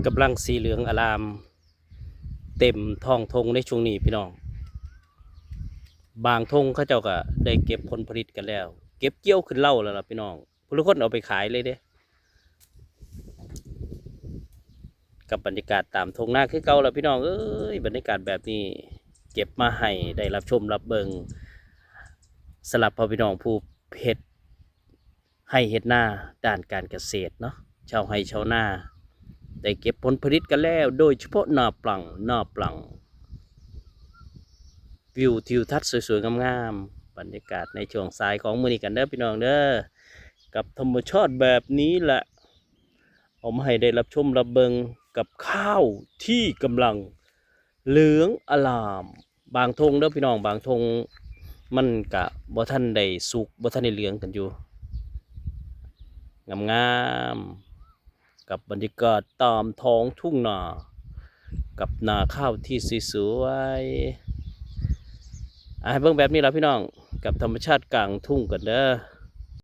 กำลังสีเหลืองอลามเต็มท้องทงในช่วงนี้พี่น้องบางทงเขาเจ้าก็ได้เก็บผลผลิตกันแล้วเก็บเกี่ยวขึ้นเล่าแล้วล่ะพี่น้องผู้คนเอาไปขายเลยเด้กับบรรยากาศตามทงหน้าคือเก่าแล้วพี่น้องเอ้ยบรรยากาศแบบนี้เก็บมาให้ได้รับชมรับเบิงสำหรับพ่อพี่น้องผู้เฮ็ดให้เฮ็ดหน้าด้านการเกษตรเนาะชาวไร่ชาวนาได้เก็บผลผลิตกันแล้วโดยเฉพาะหน้าปลังวิวทิวทัศน์สวยๆงามๆบรรยากาศในช่วงสายของมื้อนี้กันเด้อพี่น้องเด้อกับธรรมชาติแบบนี้แหละเอามาให้ได้รับชมรับเบิงกับข้าวที่กำลังเหลืองอลามบางทงเด้อพี่น้องบางทงมันกะบ่ทันได้สุกบ่ทันได้เหลืองกันอยู่งามๆกับบรรยากาศตามท้องทุ่งนากับนาข้าวที่สวยๆให้เบิ่งแบบนี้ล่ะพี่น้องกับธรรมชาติกลางทุ่งกันเด้อ